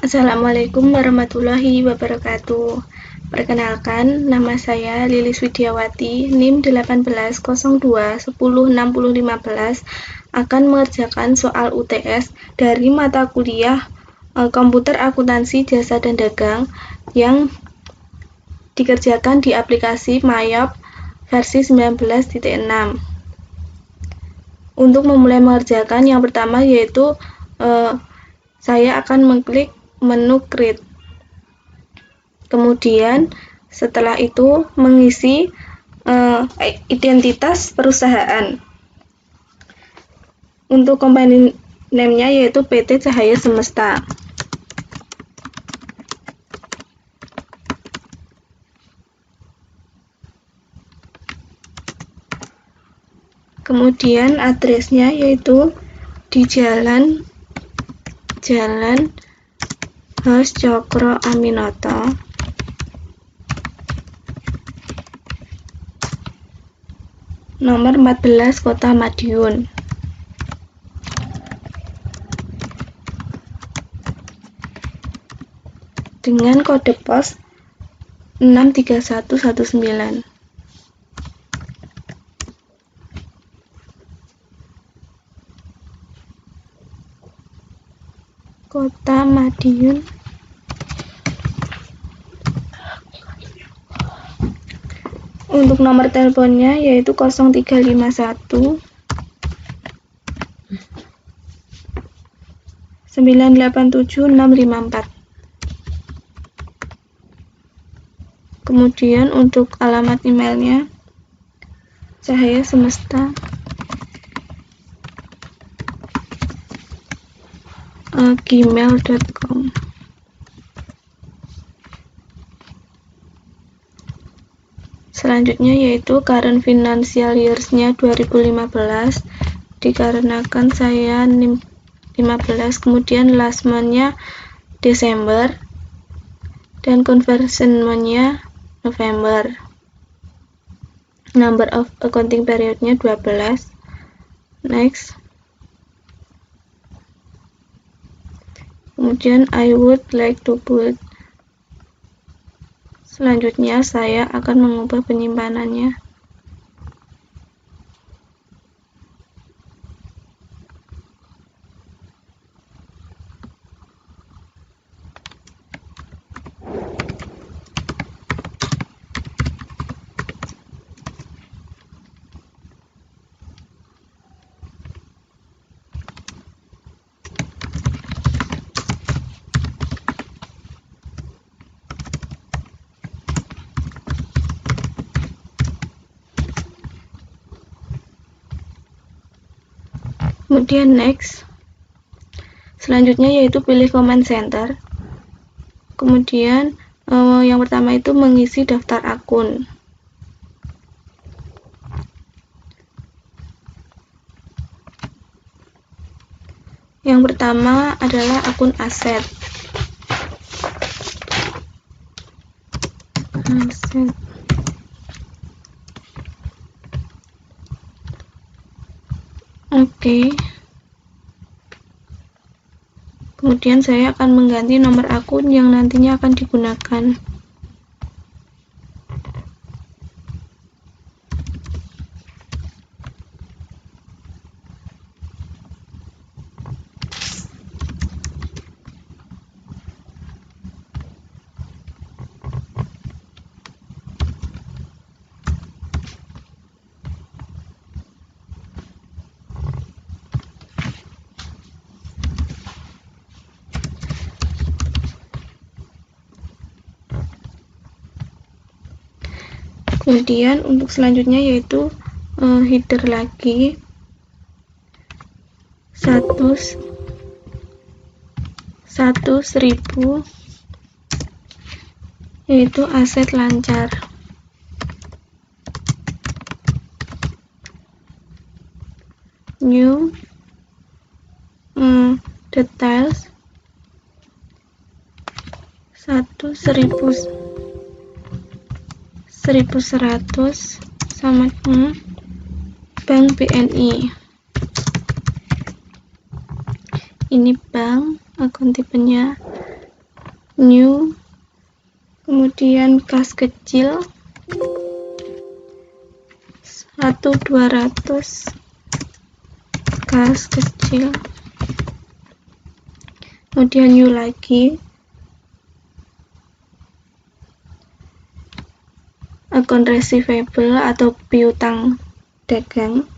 Assalamualaikum warahmatullahi wabarakatuh. Perkenalkan, nama saya Lilis Widiawati, NIM 1802106015, akan mengerjakan soal UTS dari mata kuliah Komputer Akuntansi Jasa dan Dagang yang dikerjakan di aplikasi Mayop versi 19.6. Untuk memulai mengerjakan, yang pertama yaitu saya akan mengklik menu Create. Kemudian setelah itu mengisi identitas perusahaan. Untuk company name-nya yaitu PT Cahaya Semesta. Kemudian address-nya yaitu di Jalan Hos Cokro Aminoto, nomor 14, Kota Madiun. Dengan kode pos 63119. Kota Madiun. Untuk nomor teleponnya yaitu 0351 987 654. Kemudian untuk alamat emailnya Cahaya Semesta gmail.com. Selanjutnya yaitu current financial years-nya 2015, dikarenakan saya NIM 15, kemudian last month-nya Desember dan conversion month-nya November. Number of accounting period-nya 12. Next. Kemudian I would like to put. Selanjutnya saya akan mengubah penyimpanannya. Kemudian next. Selanjutnya yaitu pilih command center. Kemudian yang pertama itu mengisi daftar akun. Yang pertama adalah akun aset. Oke. Kemudian saya akan mengganti nomor akun yang nantinya akan digunakan. Kemudian untuk selanjutnya yaitu header lagi 100.000 yaitu aset lancar. New details 1.100 sama Bank BNI. Ini bank, akun tipenya new, kemudian kas kecil 1.200, kas kecil, kemudian new lagi, akun receivable atau piutang dagang,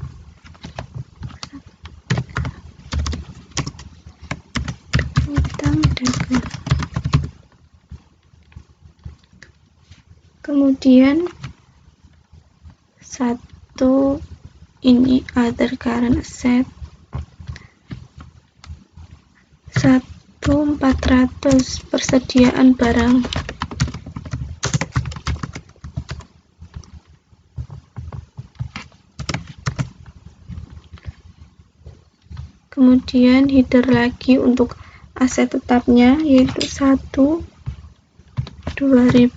kemudian satu ini other current asset 1.400 persediaan barang, kemudian header lagi untuk aset tetapnya yaitu 2000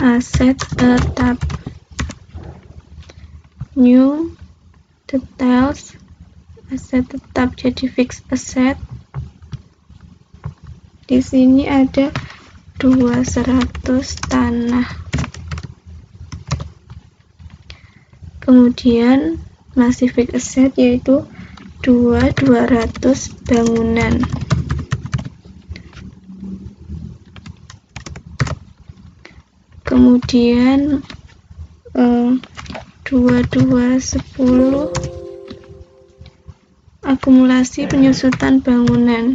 aset tetap, new details aset tetap jadi fixed asset. Di sini ada 200 tanah, kemudian masih fixed asset yaitu 200 bangunan, kemudian 2210 akumulasi penyusutan bangunan.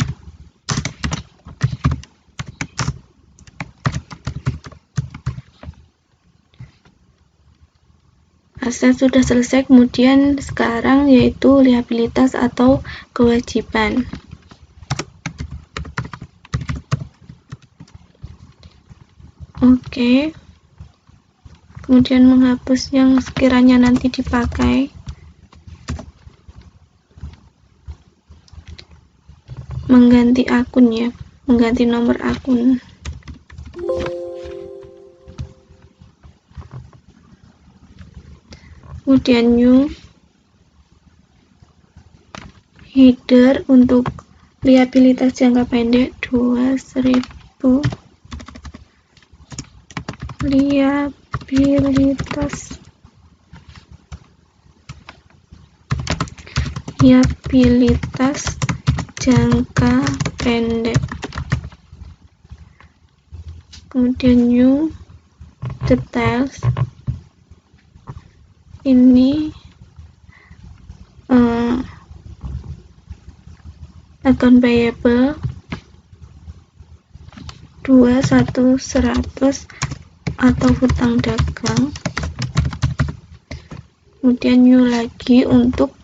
Aset sudah selesai, kemudian sekarang yaitu liabilitas atau kewajiban. Oke. Kemudian menghapus yang sekiranya nanti dipakai. Mengganti akun ya, mengganti nomor akun. Kemudian new header untuk liabilitas jangka pendek 2000 liabilitas jangka pendek, kemudian new details ini account payable 2100 atau hutang dagang, kemudian new lagi untuk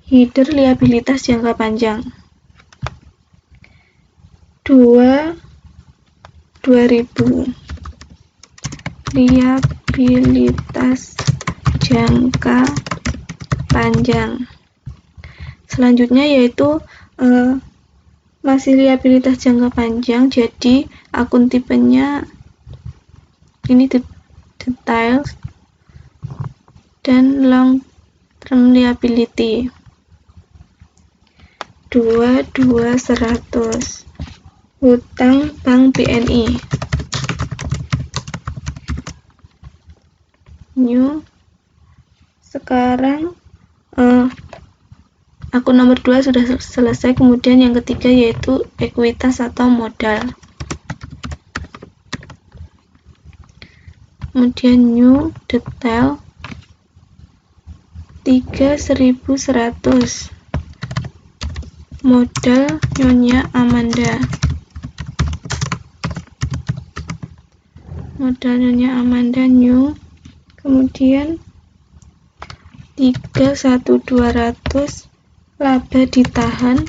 header liabilitas jangka panjang 2000 liabilitas jangka panjang. Selanjutnya yaitu masih liabilitas jangka panjang, jadi akun tipenya ini details dan long term liability 2200 hutang bank BNI. New sekarang akun nomor 2 sudah selesai, kemudian yang ketiga yaitu ekuitas atau modal. Kemudian new detail 3100 modal Nyonya Amanda. Modal Nyonya Amanda new, kemudian 31200 laba ditahan,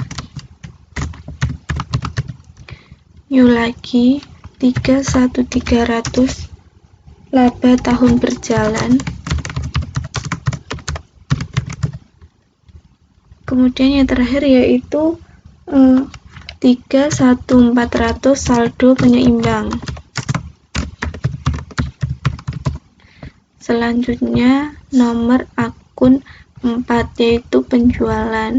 new lagi 31300 laba tahun berjalan, kemudian yang terakhir yaitu 31400 saldo penyeimbang. Selanjutnya nomor akun 4 yaitu penjualan.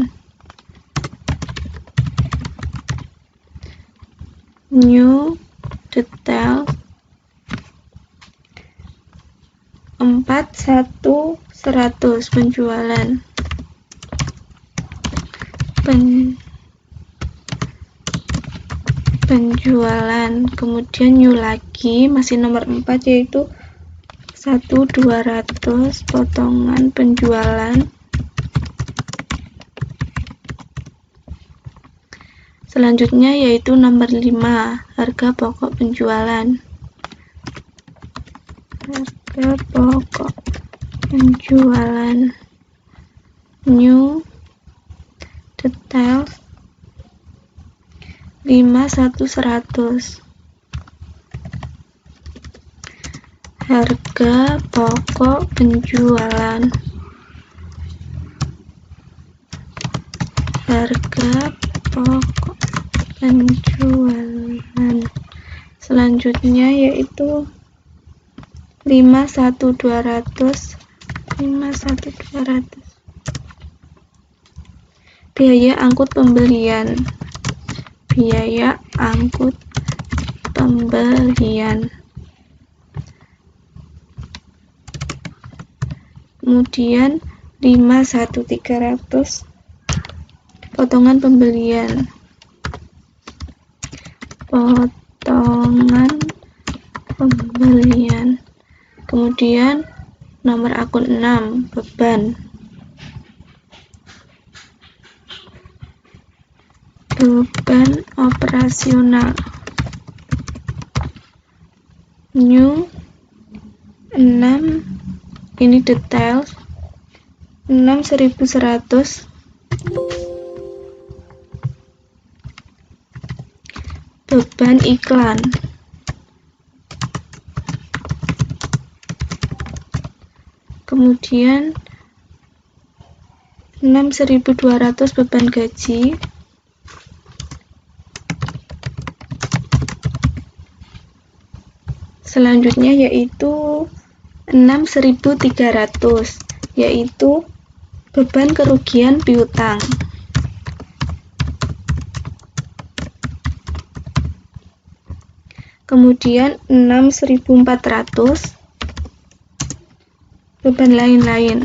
new detail 4100 penjualan. Penjualan, kemudian new lagi, masih nomor 4, yaitu 1200 potongan penjualan. Selanjutnya yaitu nomor 5, harga pokok penjualan. Harga pokok penjualan, new detail 5100. Harga pokok penjualan. Harga pokok penjualan. Selanjutnya yaitu 51200. Biaya angkut pembelian. Biaya angkut pembelian. Kemudian 51300 potongan pembelian. Potongan pembelian. Kemudian nomor akun 6, beban. Beban operasional, new 6, ini detail 6100. Beban iklan, kemudian 6200 beban gaji. Selanjutnya yaitu 6300, yaitu beban kerugian piutang. Kemudian 6400 beban lain-lain.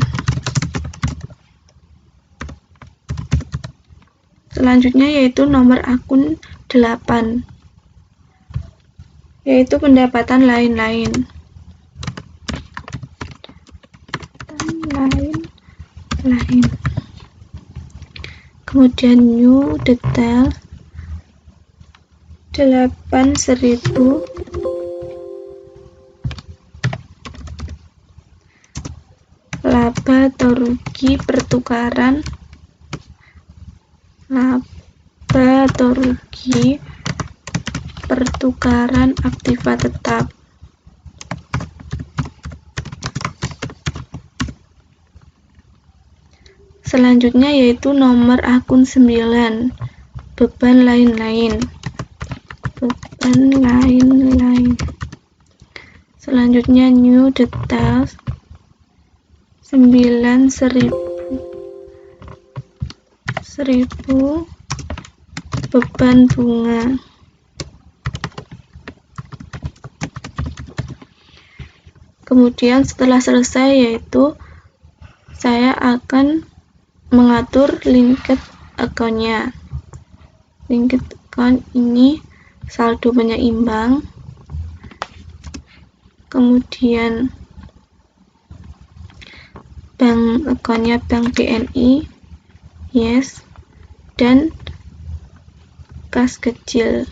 Selanjutnya yaitu nomor akun 8, yaitu pendapatan lain-lain. Kemudian new detail 8000. Laba atau rugi pertukaran. Laba atau rugi pertukaran aktiva tetap. Selanjutnya yaitu nomor akun 9, beban lain-lain. Beban lain-lain. Selanjutnya new details 9000 beban bunga. Kemudian setelah selesai yaitu saya akan mengatur linked account-nya. Linked account ini saldo penyeimbang, kemudian bank account-nya bank BNI, yes, dan kas kecil.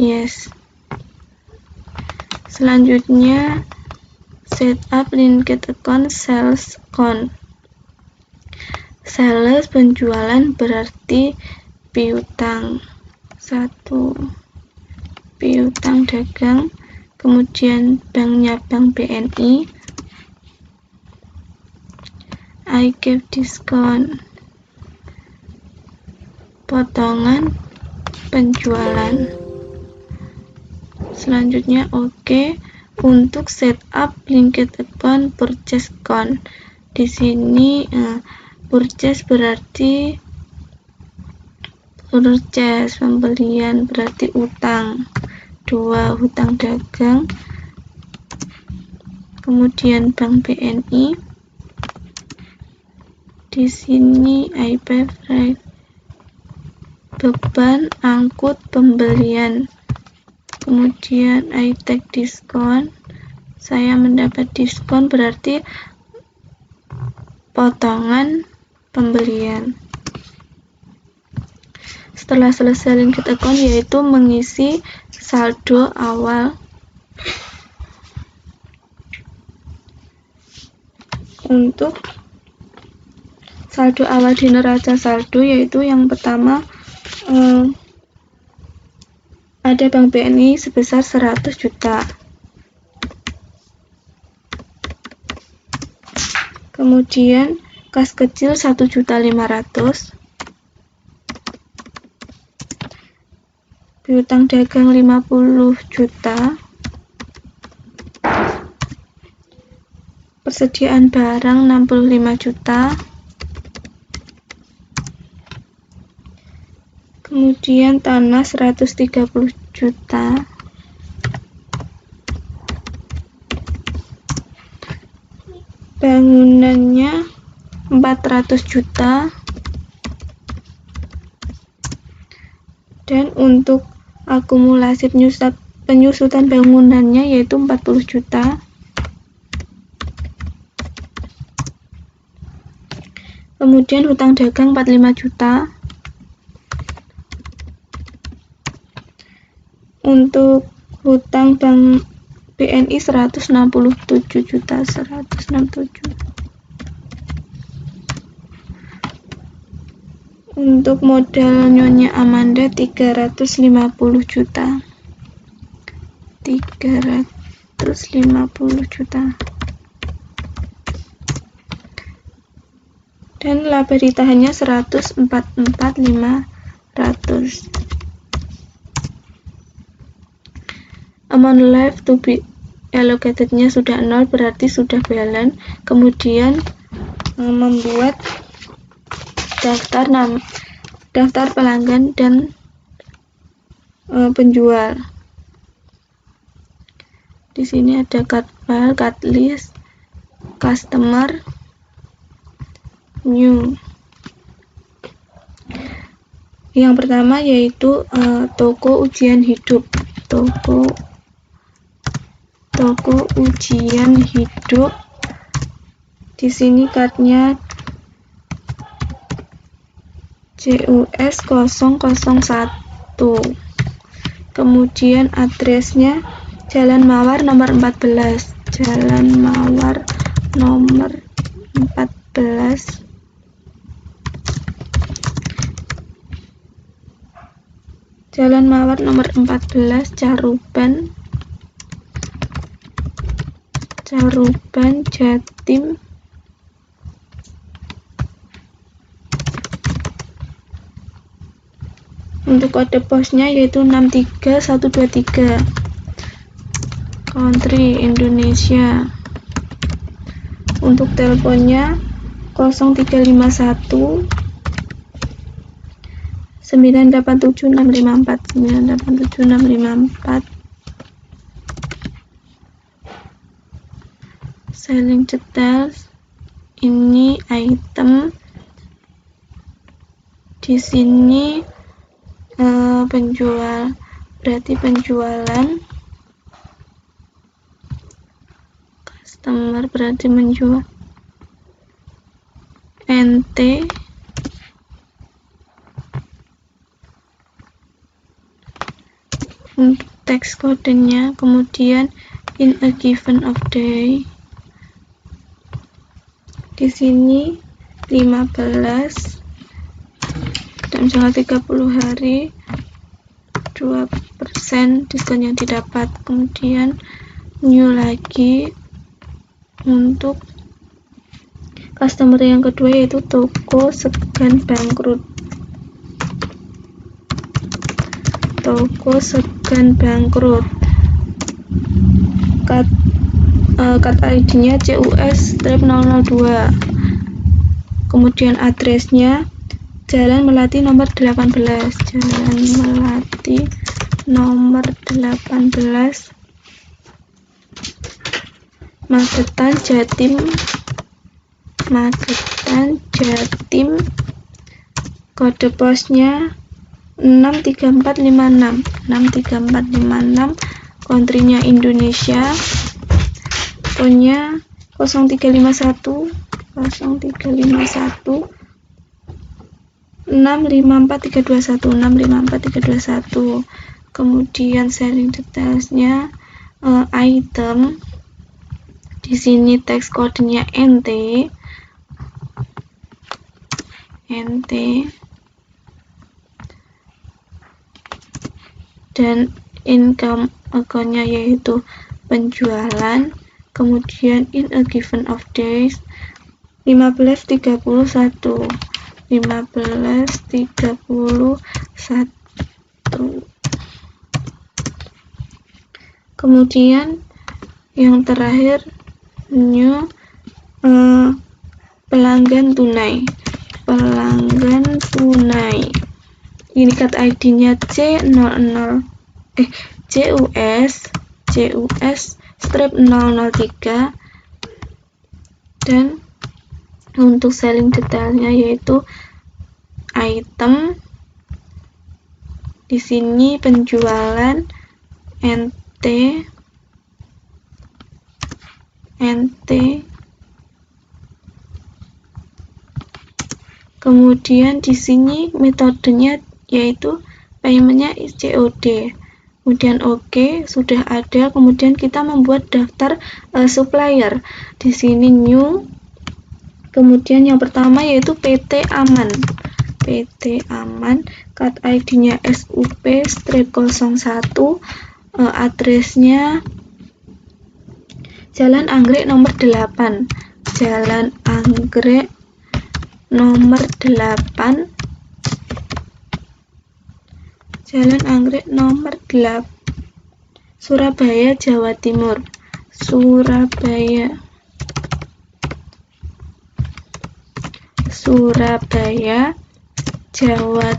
Yes. Selanjutnya setup linked account sales account. Sales penjualan berarti piutang. 1 piutang dagang, kemudian banknya bank BNI. I give discount, potongan penjualan. Selanjutnya oke. Untuk setup linked account purchase account. Di sini purchase berarti purchase, pembelian berarti utang. 2 hutang dagang. Kemudian Bank BNI. Di sini I pay freight, beban angkut pembelian. Kemudian I take discount, saya mendapat diskon berarti potongan pembelian. Setelah selesai linked account yaitu mengisi saldo awal. Untuk saldo awal di neraca saldo yaitu yang pertama ada Bank BNI sebesar 100 juta. Kemudian kas kecil 1.500.000. Piutang dagang 50 juta. Persediaan barang 65 juta. Kemudian tanah 130 juta. Bangunannya 400 juta. Dan untuk akumulasi penyusutan bangunannya yaitu 40 juta. Kemudian hutang dagang 45 juta. Untuk hutang Bank BNI 167 juta. Untuk modal Nyonya Amanda 350 juta. Dan laba ditahannya 144.500. Amount left to be allocated-nya sudah 0 berarti sudah balance. Kemudian membuat daftar pelanggan dan penjual. Di sini ada card file, card list, customer, new. Yang pertama yaitu toko ujian hidup. Toko ujian hidup. Di sini cardnya CUS 001. Kemudian addressnya Jalan Mawar nomor 14. Jalan Mawar nomor 14. Jalan Mawar nomor 14, Caruban, Jatim. Untuk kode posnya yaitu 63123. Country Indonesia. Untuk teleponnya 0351 987 654. Selling details. Ini item. Di sini penjual berarti penjualan. Customer berarti menjual. NT. Untuk teks kodenya, kemudian in a given of day. Di sini 15 dan tanggal 30 hari 2% diskon yang didapat. Kemudian new lagi. Untuk customer yang kedua yaitu toko segan bangkrut. Toko segan bangkrut. Card ID-nya CUS-002. Kemudian addressnya Jalan Melati nomor 18. Jalan Melati nomor 18. Magetan Jatim. Magetan Jatim. Kode posnya 63456. 63456. Country-nya Indonesia. Phone-nya 0351 0351 654321 654321. Kemudian sharing detailsnya, item di sini teks kodenya NT dan income account-nya yaitu penjualan. Kemudian in a given of days 1531. Kemudian yang terakhir new pelanggan tunai. Ini cut ID-nya CUS strip 003. Dan untuk selling detailnya yaitu item di sini penjualan NT. Kemudian di sini metodenya yaitu paymentnya COD. Kemudian oke, sudah ada. Kemudian kita membuat daftar supplier. Di sini new. Kemudian yang pertama yaitu PT Aman. PT Aman, cut ID-nya SUP strip 01. Addressnya Jalan Anggrek nomor 8. Jalan Anggrek nomor 8. Jalan Anggrek nomor 8. Surabaya, Jawa Timur. Surabaya, Jawa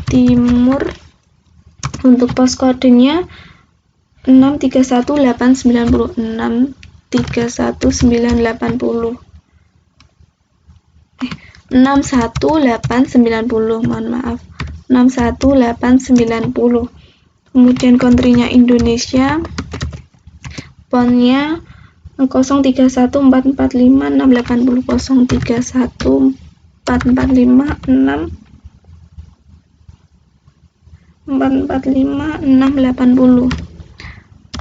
Timur. Untuk pos kodenya 631890. 631980. 61890, mohon maaf. 61890. Kemudian country-nya Indonesia. Phone-nya 0314456800. 0314456800.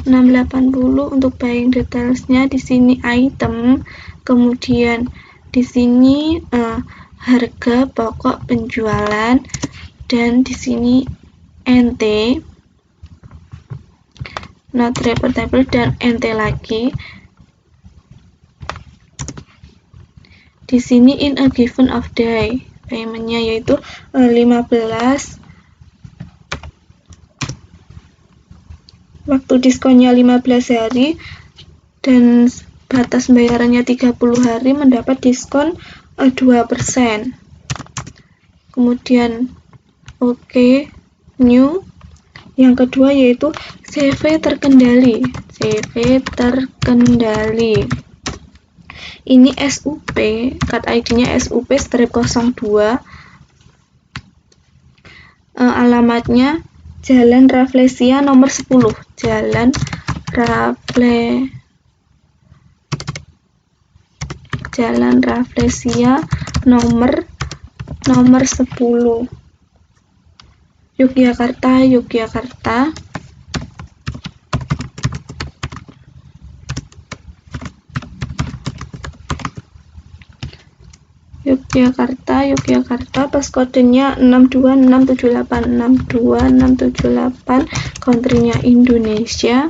680. Untuk buying detailsnya di sini item, kemudian di sini harga pokok penjualan, dan di sini NT not reportable dan NT lagi. Di sini in a given of day, paymentnya yaitu 15. Waktu diskonnya 15 hari dan batas bayarannya 30 hari, mendapat diskon 2%. Kemudian oke, new. Yang kedua yaitu CV terkendali. Ini SUP, cut ID-nya SUP strip 02. Alamatnya Jalan Rafflesia nomor 10. Jalan Rafflesia nomor 10. Yogyakarta. Pas kodenya 62678. Country-nya Indonesia.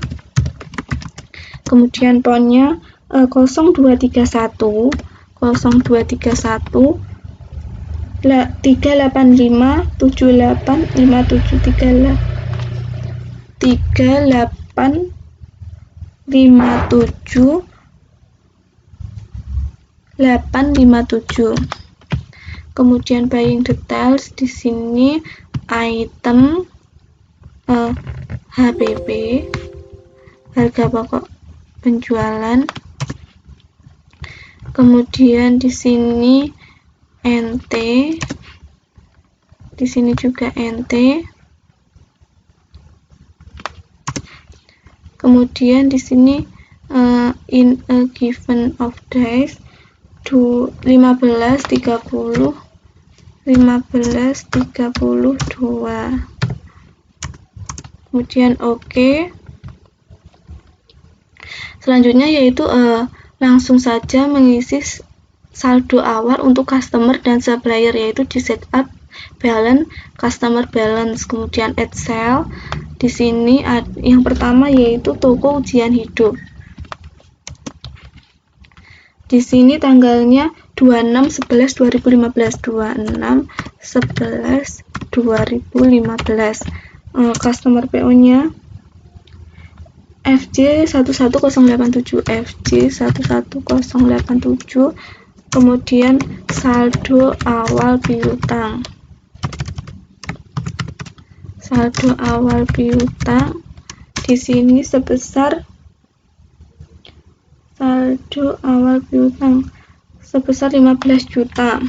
Kemudian phone-nya 0231 385 3857 857. Kemudian buying details di sini item HPP, harga pokok penjualan. Kemudian di sini NT, di sini juga NT. Kemudian di sini in a given of days 15, 30, 15, 32. Kemudian oke. Selanjutnya yaitu langsung saja mengisi saldo awal untuk customer dan supplier, yaitu di setup balance, customer balance, kemudian add sale. Di sini yang pertama yaitu toko ujian hidup. Di sini tanggalnya 26/11/2015, 26/11/2015. Customer PO-nya FJ11087, FJ11087. Kemudian saldo awal piutang. Saldo awal piutang di sini sebesar 15 juta.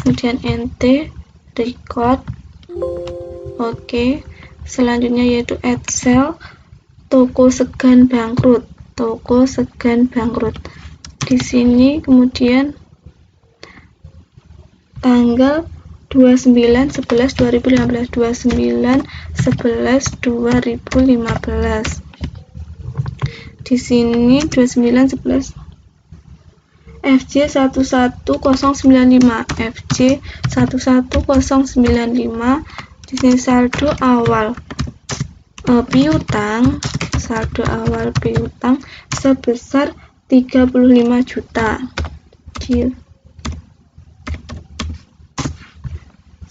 Kemudian NT record. Oke. Selanjutnya yaitu add sale, toko segan bangkrut. Toko segan bangkrut. Di sini kemudian tanggal 29/11/2015, 29/11/2015. Di sini 29/11 FJ11095, FJ11095. Di sini saldo awal piutang, saldo awal piutang sebesar 35 juta.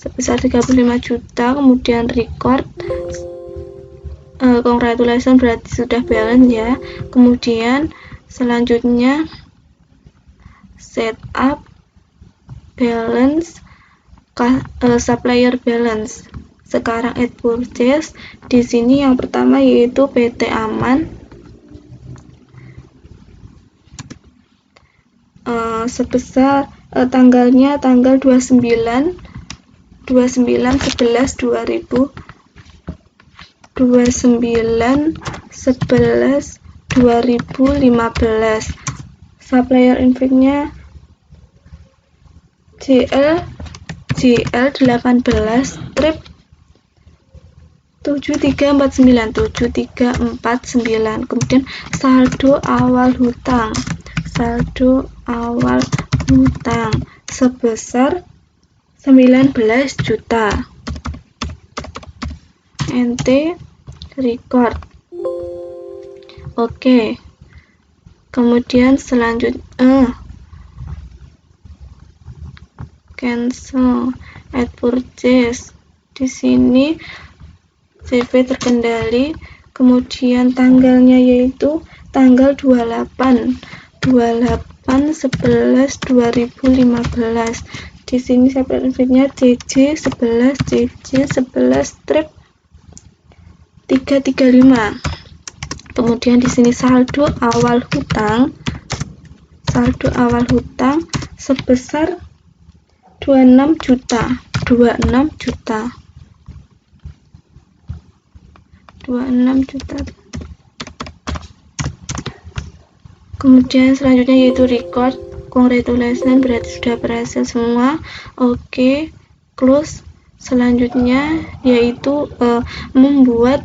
Sebesar 35 juta. Kemudian record, congratulations, berarti sudah balance ya. Kemudian selanjutnya setup balance, supplier balance. Sekarang add purchase. Di sini yang pertama yaitu PT Aman, sebesar tanggalnya tanggal 29/11/2015. Supplier invoice-nya JL18 strip 7349. Kemudian saldo awal hutang, saldo awal hutang sebesar 19 juta. NT record. Oke. Kemudian selanjutnya cancel, add purchase. Di sini CV terkendali. Kemudian tanggalnya yaitu tanggal 28/11/2015. Di sini subjeknya JJ11 strip 335. Kemudian di sini saldo awal hutang, saldo awal hutang sebesar 26 juta. Kemudian selanjutnya yaitu record, congratulations, berarti sudah berhasil semua. Oke, close. Selanjutnya yaitu membuat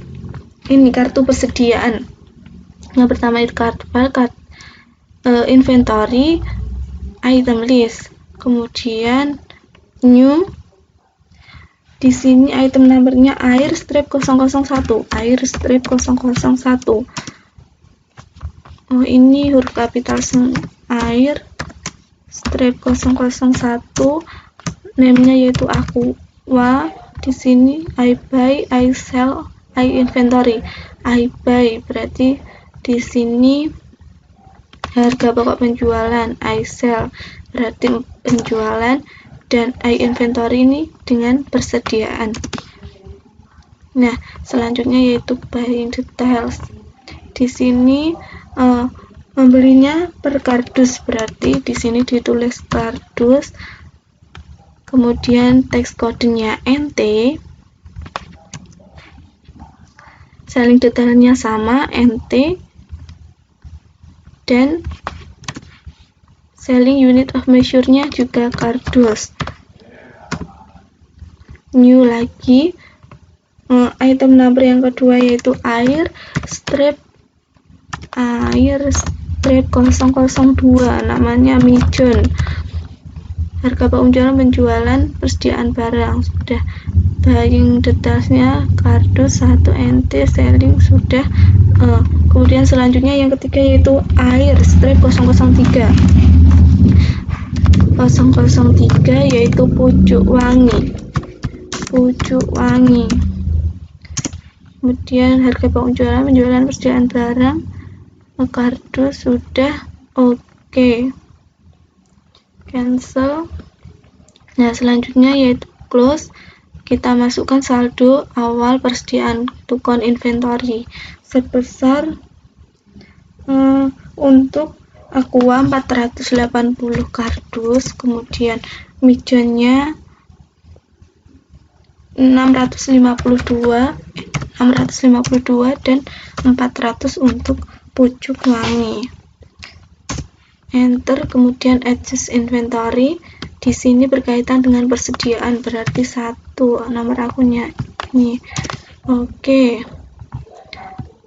ini kartu persediaan. Yang pertama itu card file, inventory, item list. Kemudian new. Di sini item numbernya air strip 001, air strip 001. Oh, ini huruf kapital air strip 001. Name-nya yaitu Aqua. Di sini I buy, I sell, I inventory. I buy berarti di sini harga pokok penjualan, I sell berarti penjualan, dan I inventory ini dengan persediaan. Nah, selanjutnya yaitu buying details. Di sini membelinya per kardus, berarti di sini ditulis kardus, kemudian teks kodenya NT, selling detailnya sama NT, dan selling unit of measure-nya juga kardus. New lagi, item number yang kedua yaitu air strip 002, namanya Mijon. Harga penjualan persediaan barang sudah, buying detailsnya kardus 1 NT, selling sudah. Kemudian selanjutnya yang ketiga yaitu air strip 003 yaitu pucuk wangi. Kemudian harga penjualan persediaan barang kardus sudah, oke. Cancel. Nah, selanjutnya yaitu close, kita masukkan saldo awal persediaan tukon inventory sebesar untuk Aqua 480 kardus, kemudian Mijonnya 652 dan 400 untuk pucuk wangi. Enter, kemudian adjust inventory. Di sini berkaitan dengan persediaan, berarti 1 nomor akunnya ini. Oke.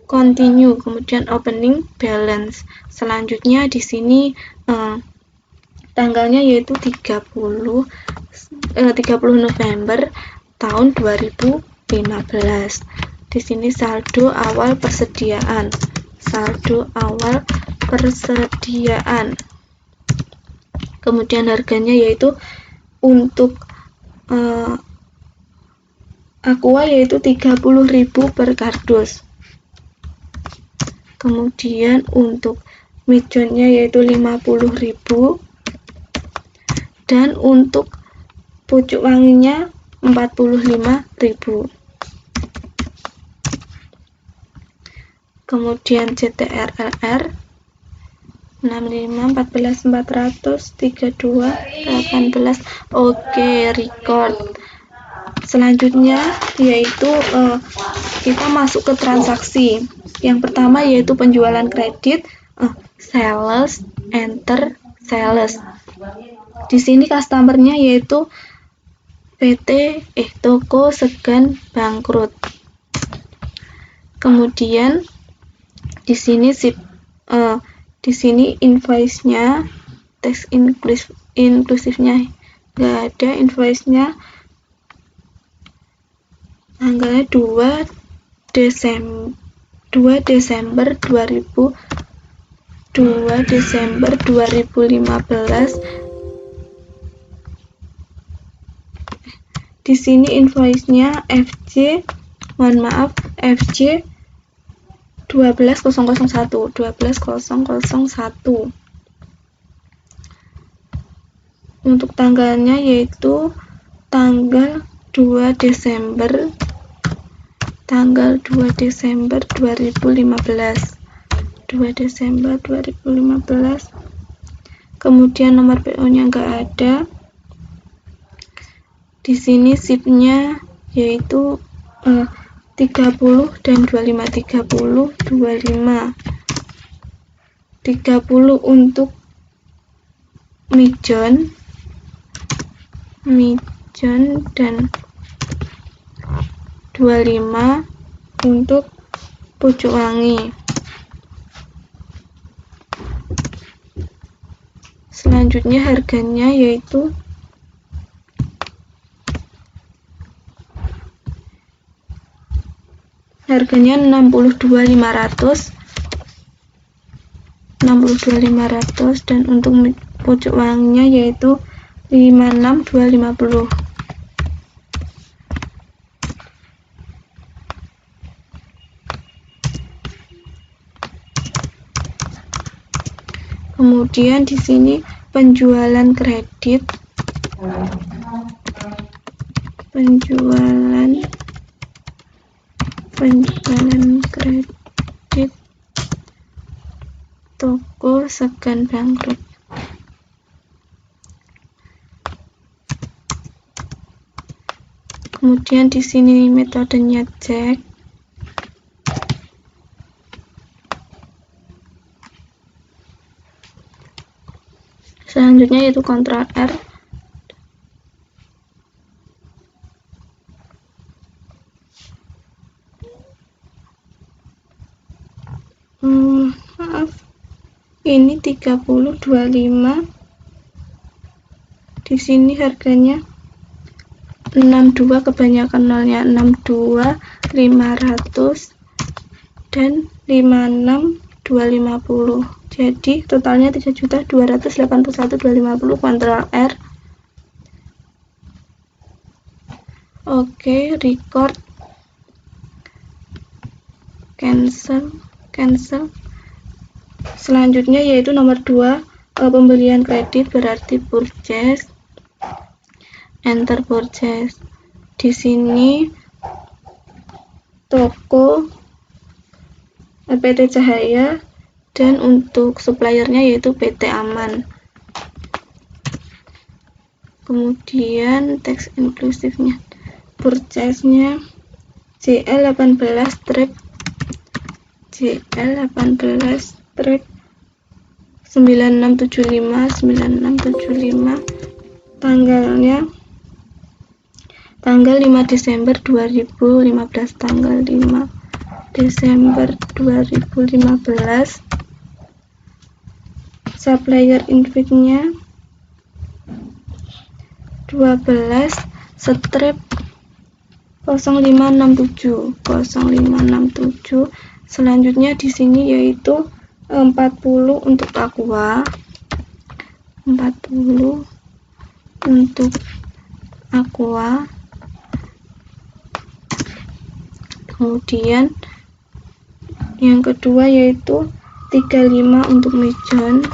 Continue, kemudian opening balance. Selanjutnya di sini tanggalnya yaitu 30 November tahun 2015. Di sini saldo awal persediaan. Kemudian harganya yaitu untuk Aqua yaitu 30.000 per kardus. Kemudian untuk Mijonnya yaitu 50.000, dan untuk pucuk wanginya 45.000. Kemudian CTRLR 65 14 400 32 18. Oke, record. Selanjutnya yaitu kita masuk ke transaksi. Yang pertama yaitu penjualan kredit, sales, enter sales. Di sini customernya yaitu PT Toko Segan bangkrut. Kemudian di sini invoice-nya, teks inklusifnya nggak ada, invoice-nya tanggalnya 2 Desember 2015. Di sini invoice-nya FC 12001. Untuk tanggalnya yaitu tanggal 2 Desember 2015. Kemudian nomor PO-nya nggak ada. Di sini SIP-nya yaitu 30 dan 25 30 untuk Mijon dan 25 untuk pucuk wangi. Selanjutnya harganya yaitu harganya 62.500 dan untuk pucuk wanginya yaitu 56.250. Kemudian di sini penjualan kredit, toko segan bangkrut. Kemudian di sini metodenya cek. Selanjutnya yaitu Ctrl R. Maaf, ini 30.25. Di sini harganya 62, kebanyakan nolnya 62, 500 dan 56, 250. Jadi totalnya 3.281.250. Ctrl R. Oke, record, cancel. Selanjutnya yaitu nomor 2, pembelian kredit, berarti purchase, enter purchase. Di sini toko PT Cahaya dan untuk suppliernya yaitu PT Aman. Kemudian teks inklusifnya, purchase-nya JL18-9675, tanggalnya tanggal 5 Desember 2015, tanggal 5 Desember 2015. Supplier invite-nya 12 strip 0567. Selanjutnya di sini yaitu 40 untuk Aqua, 40 untuk Aqua. Kemudian yang kedua yaitu 35 untuk Mijon.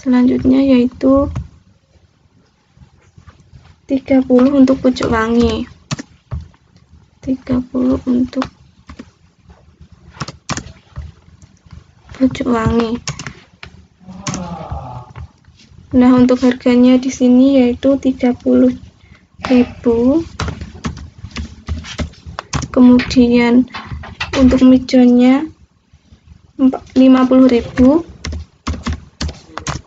Selanjutnya yaitu 30 untuk Pucuk Wangi. 30 untuk Pucuk Wangi. Nah, untuk harganya di sini yaitu 30.000. Kemudian untuk Mijonnya 50.000.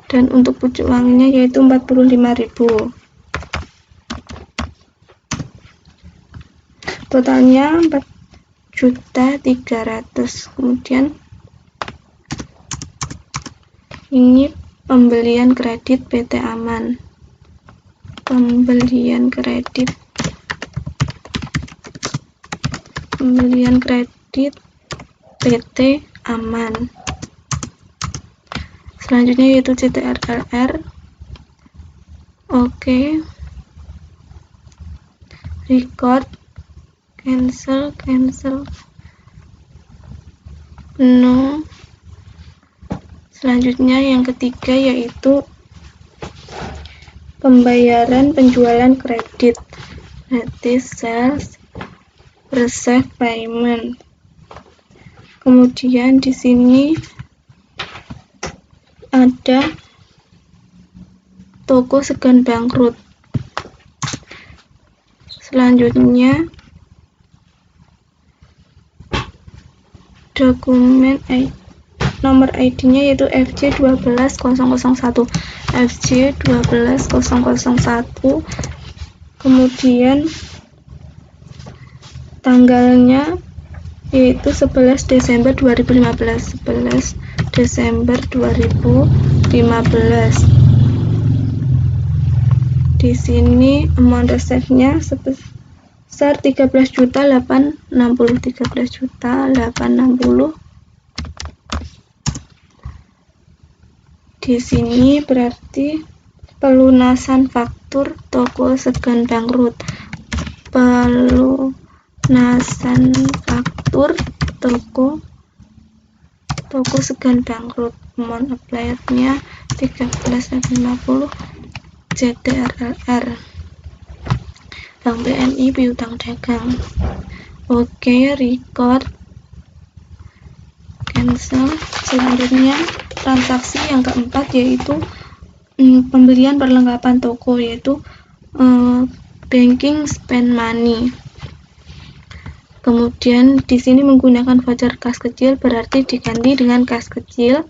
Dan untuk Pucuk Wanginya yaitu 45.000. Totalnya 4.300.000. Kemudian ini pembelian kredit PT Aman. Pembelian kredit PT Aman. Selanjutnya yaitu CTRLR. Oke. Record, cancel. No. Selanjutnya yang ketiga yaitu pembayaran penjualan kredit, berarti sales receive payment. Kemudian di sini ada toko segan bangkrut. Selanjutnya dokumen nomor ID-nya yaitu FC12001. FC12001. Kemudian tanggalnya yaitu 11 Desember 2015. 11 Desember 2015. Di sini amount reserve-nya sebesar 13.860. 13.860. Di sini berarti pelunasan faktur toko segan bangkrut. Nasanfaktur toko Segan bangkrut. Amount applied-nya 13.50 JTRLR. Bank BNI piutang dagang. Oke, record, cancel. Selanjutnya transaksi yang keempat yaitu pembelian perlengkapan toko, yaitu banking spend money. Kemudian di sini menggunakan voucher kas kecil, berarti diganti dengan kas kecil.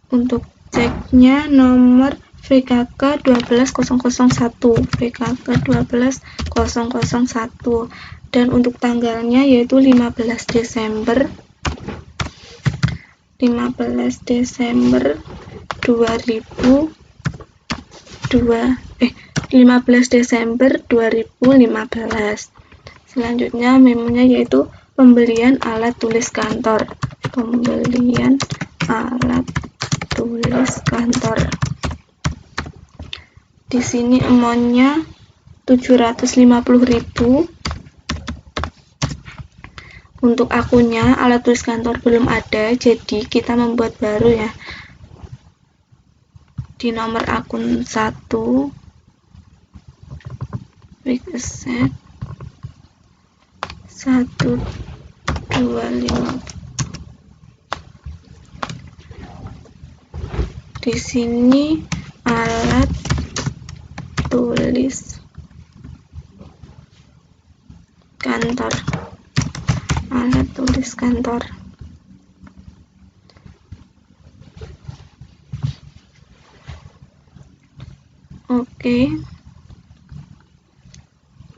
Untuk ceknya nomor VKK 12001, VKK 12001, dan untuk tanggalnya yaitu 15 Desember 2015. Selanjutnya memonya yaitu pembelian alat tulis kantor. Pembelian alat tulis kantor. Di sini amount-nya 750.000. Untuk akunnya alat tulis kantor belum ada, jadi kita membuat baru ya. Di nomor akun 1 quick asset 125. Di sini alat tulis kantor. Alat tulis kantor. Oke.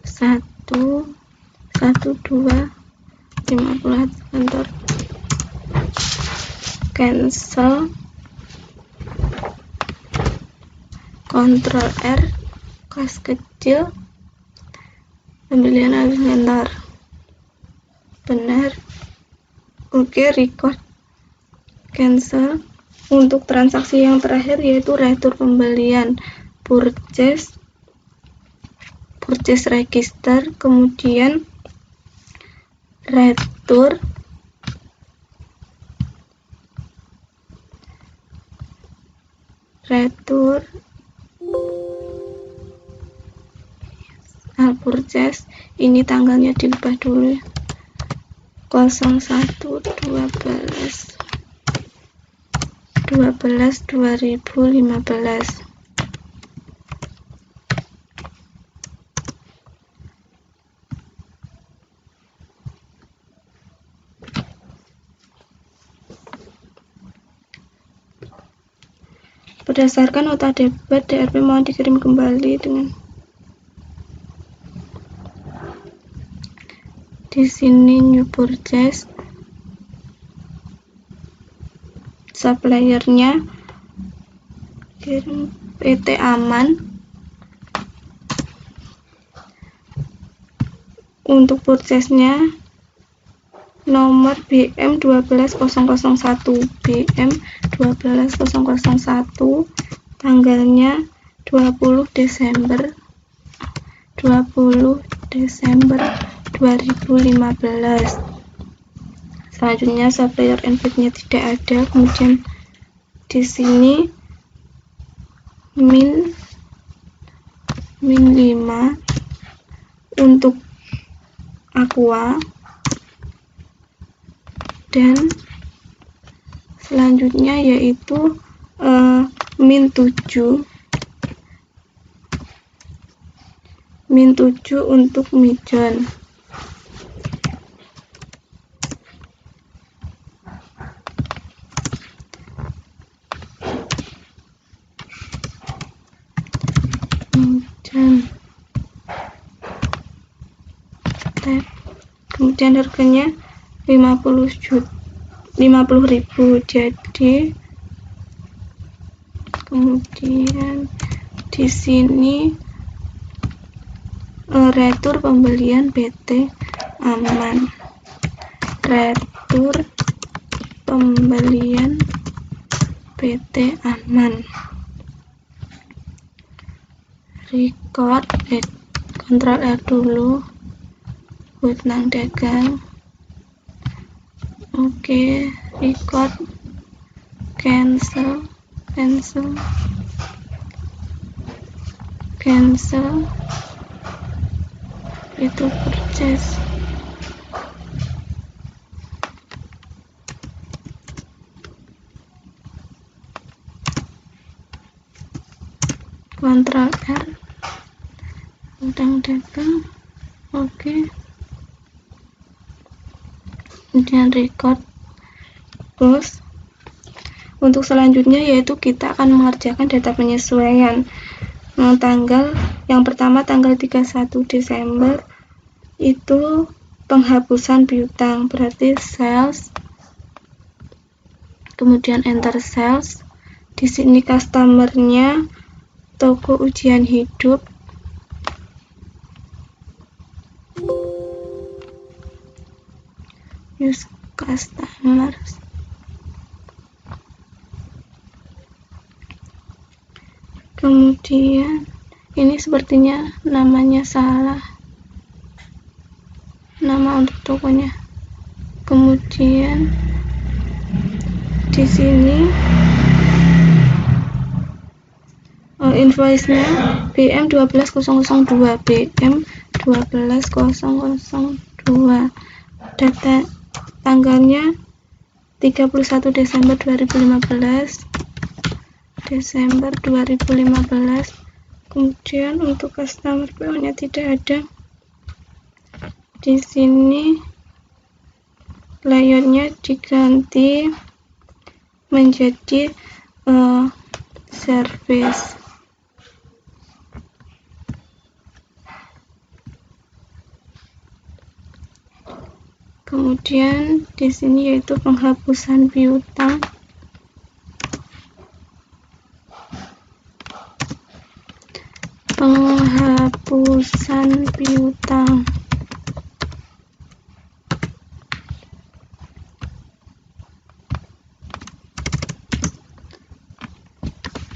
11250 kantor. Cancel. Ctrl R, kas kecil, pembelian alat kantor. Benar. Oke, record, cancel. Untuk transaksi yang terakhir yaitu retur pembelian, purchase register, kemudian retur purchase. Ini tanggalnya diubah dulu, 01/12/2015. Berdasarkan nota debit, DRP mohon dikirim kembali dengan di sini new purchase. Suppliernya kirim PT Aman. Untuk purchase-nya nomor BM 12001, BM 12001, tanggalnya 20 Desember 2015. Selanjutnya supplier NPID-nya tidak ada. Kemudian di sini min 5 untuk Aqua, dan selanjutnya yaitu min 7 untuk Mijon. Kemudian harganya 50.000. Jadi kemudian di sini retur pembelian PT Aman. Retur pembelian PT Aman. Record, Ctrl R dulu. hutang dagang. Oke, record, cancel, itu purchase. Ctrl R, hutang dagang. Oke, kemudian record, close. Untuk selanjutnya yaitu kita akan mengerjakan data penyesuaian. Tanggal yang pertama tanggal 31 Desember itu penghapusan piutang, berarti sales, kemudian enter sales. Di sini customernya toko ujian hidup. Use customers. Kemudian ini sepertinya namanya salah, nama untuk tokonya. Kemudian di sini invoice-nya BM 12002, BM 12002. Data tanggalnya 31 Desember 2015. Kemudian untuk customer PO-nya tidak ada. Di sini layoutnya diganti menjadi service. Kemudian di sini yaitu penghapusan piutang. Penghapusan piutang.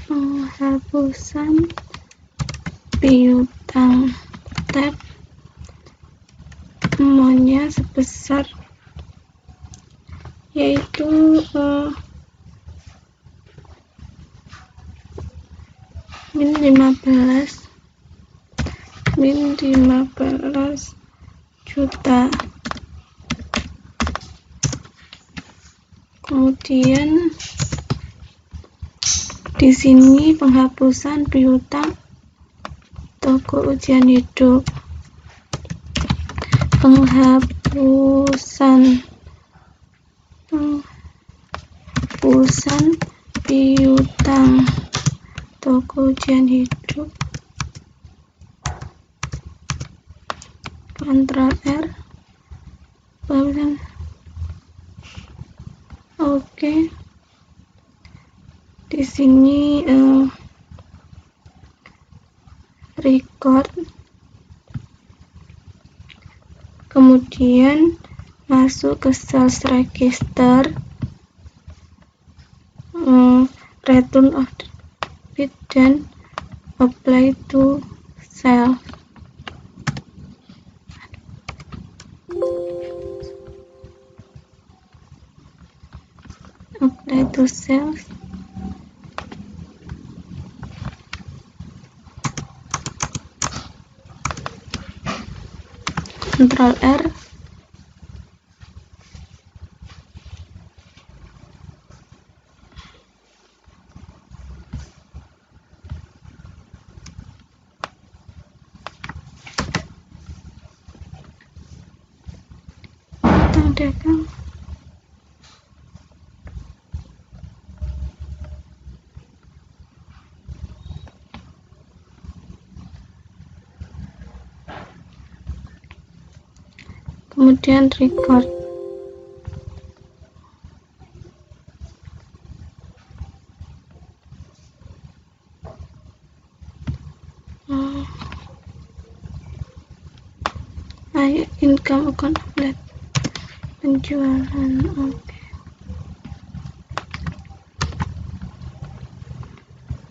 Penghapusan piutang. Tab amountnya sebesar yaitu min 15 juta. Kemudian di sini penghapusan piutang toko ujian hidup. Penghapusan piutang toko ujian hidup. Ctrl R. Oke. Di sini record. Kemudian masuk ke sales register, return of debit dan apply to sale. Apply to sales. Ctrl R. Dagang. Kemudian record. Income account update. Penjualan.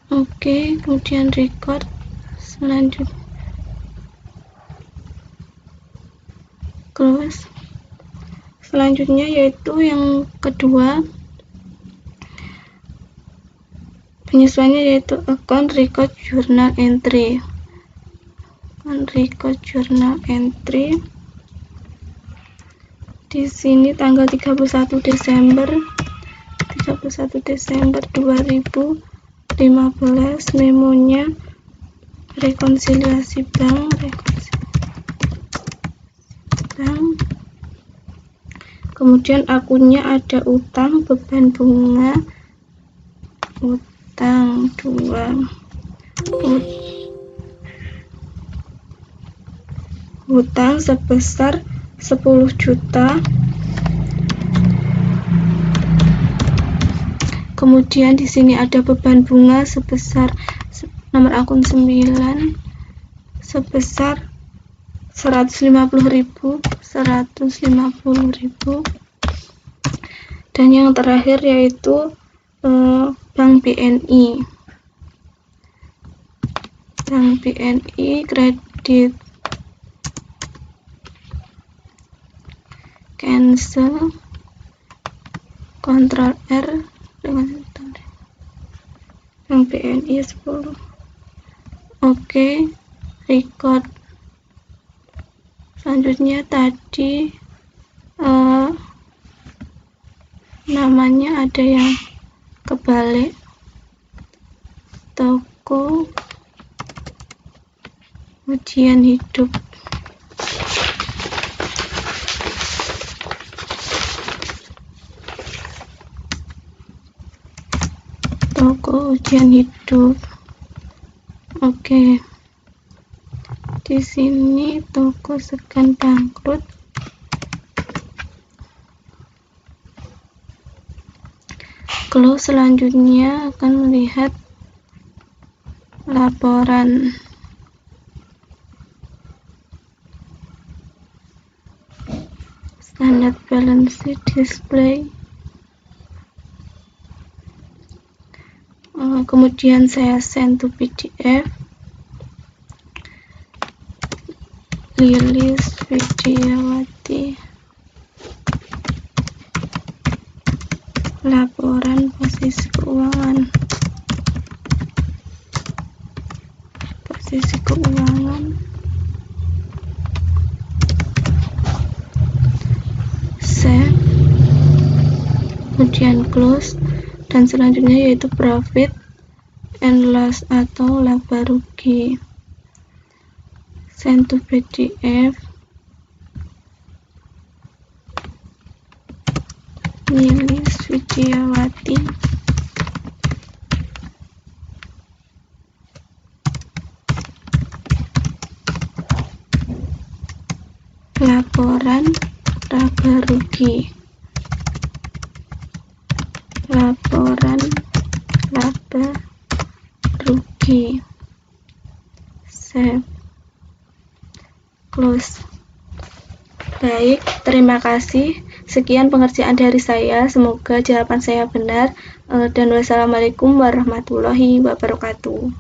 Oke, kemudian record. Selanjutnya close. Selanjutnya yaitu yang kedua, penyesuaiannya yaitu account record journal entry. Di sini tanggal 31 Desember 2015, memonya rekonsiliasi bank. Kemudian akunnya ada utang, beban bunga, utang 2, hutang sebesar 10 juta. Kemudian di sini ada beban bunga sebesar nomor akun 9 sebesar 150.000. Dan yang terakhir yaitu Bank BNI. Kredit cancel, Ctrl R dengan Bank BNI 10. Oke, record. Selanjutnya tadi namanya ada yang kebalik, toko ujian hidup. Oke. Di sini toko Segan bangkrut. Close. Selanjutnya akan melihat laporan. Standard balance sheet display. Kemudian saya send to PDF. Lilis Widiawati, laporan posisi keuangan. Save, kemudian close. Dan selanjutnya yaitu profit and loss atau laba rugi. Send to PDF. Lilis Widiawati, laporan laba rugi. Save, close. Baik, terima kasih. Sekian pengerjaan dari saya. Semoga jawaban saya benar. Dan wassalamualaikum warahmatullahi wabarakatuh.